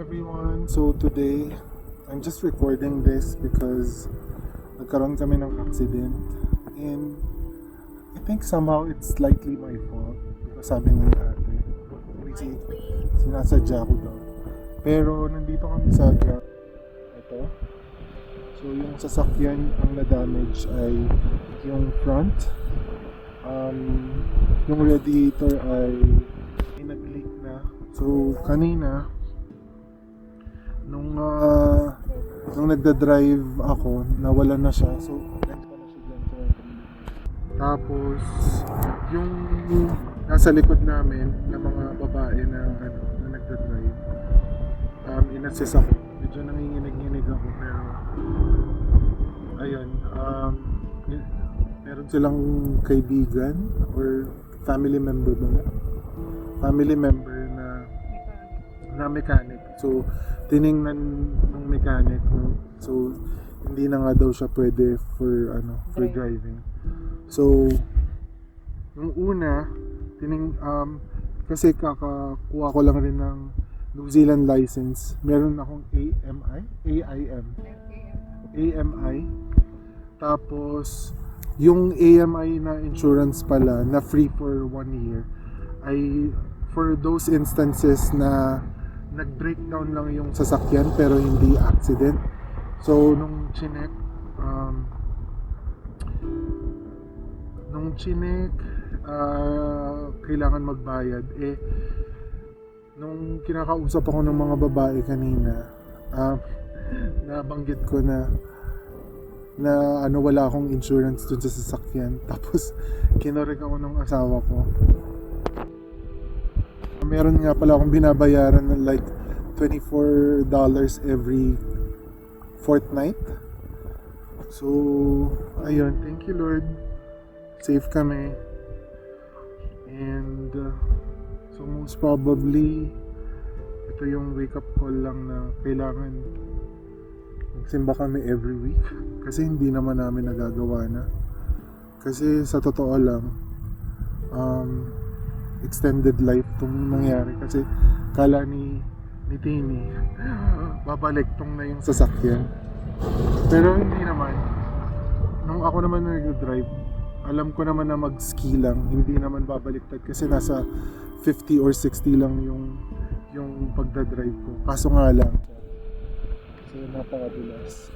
everyone. So today, I'm just recording this because nagkaroon kami ng accident and I think somehow it's slightly my fault because sabi ng ate, sinasadya ko daw. Pero nandito kami sa Grab. Ito. So yung sasakyan ang na-damage ay yung front. Yung radiator ay nag-leak na. So kanina nung nagda-drive ako, nawala na siya. So tapos yung nasa likod namin na mga babae na nagda-drive, inassist ako. Medyo nanginginig-nginig ako pero ayun, meron silang kaibigan or family member na mechanic. So tiningnan ng mechanic, so hindi na nga daw siya pwede for driving. So nung una kasi kakakuha ko lang rin ng New Zealand license. Meron akong AMI. Tapos yung AMI na insurance pala na free for 1 year ay for those instances na nag-breakdown lang yung sasakyan pero hindi accident. So nung chinek kailangan magbayad. Nung kinakausap ako ng mga babae kanina, nabanggit ko na wala akong insurance dun sa sasakyan. Tapos kinorek ako ng asawa ko. Meron nga pala akong binabayaran na like $24 every fortnight. So, ayun, thank you Lord. Safe kami. And, so most probably, ito yung wake up call lang na kailangan magsimba kami every week. Kasi hindi naman namin nagagawa na. Kasi sa totoo lang, extended life itong nangyari. Kasi kala ni Tini, babalik tong na yung sasakyan. Pero hindi naman. Nung ako naman nag-drive, alam ko naman na mag-ski lang, hindi naman babaliktad kasi nasa 50 or 60 lang yung pagdadrive ko. Kaso nga lang, kasi napakadulas.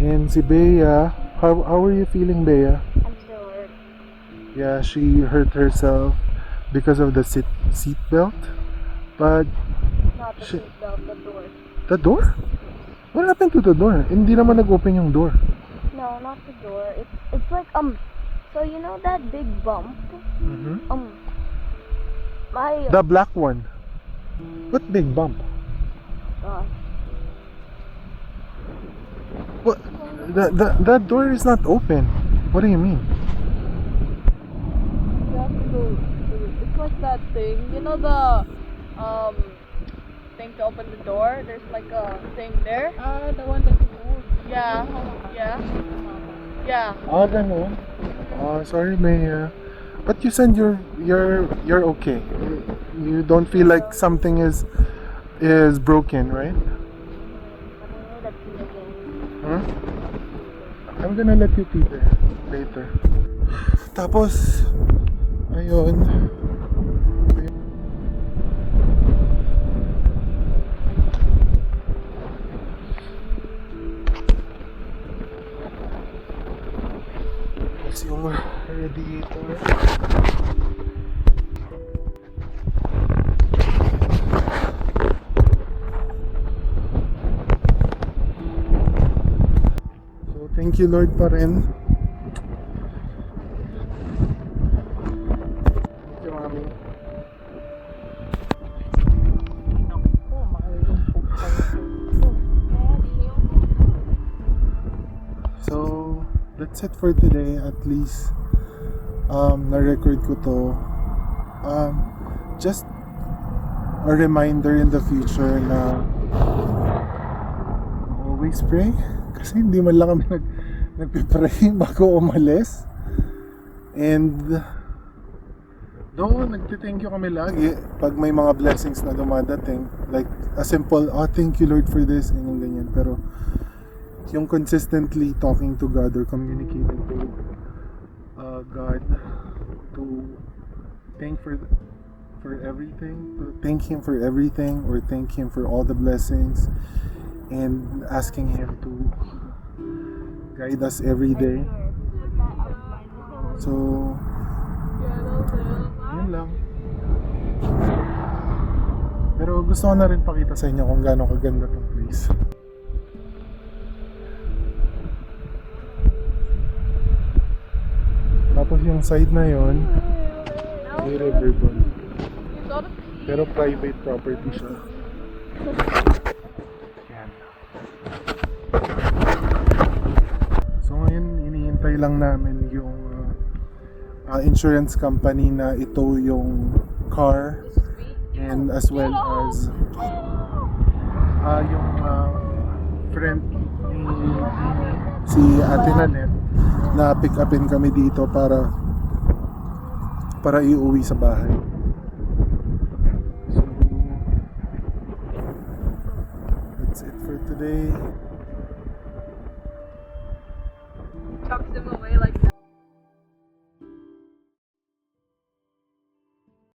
And si Bea, how are you feeling, Bea? I'm still hurt. Yeah, she hurt herself because of the seat belt. But Not the seatbelt, the door. the door? What happened to the door? Hindi naman nag-open yung door. No, not the door. It's like so you know that big bump? Mm-hmm. My The black one. What big bump? What? That door is not open. What do you mean? You have to go through. It's like that thing. You know the thing to open the door? There's like a thing there. the one that you hold. Yeah. Yeah. Yeah. Ah, ganun. Sorry, Maya. But you said you're okay. You don't feel like something is broken, right? That's again. Huh? I'm gonna let you pee there later. Tapos, ayun. Tapos yung radiator. So, thank you Lord pa rin. Thank you, Mami. Oh, makalulumpog pa So, that's it for today. At least, na-record ko to. Just a reminder in the future na always pray. Kasi hindi man lang kami nagpipray bago umalis. And, nagtithank you kami lagi pag may mga blessings na dumadating. Like, a simple, thank you Lord for this, ganyan. Pero, yung consistently talking to God or communicating to God to thank for everything, to thank Him for everything, or thank Him for all the blessings, and asking Him to guide us every day. So, yun lang. Pero gusto ko na rin pakita sa inyo kung gaano kaganda tong place. Tapos yung side na yon, may riverbond. Pero private property siya. Yan. So ngayon, hinihintay lang namin yung insurance company na ito yung car, and as well as yung friend ni si Ate Nanette na pick upin kami dito para iuwi sa bahay. So, that's it for today.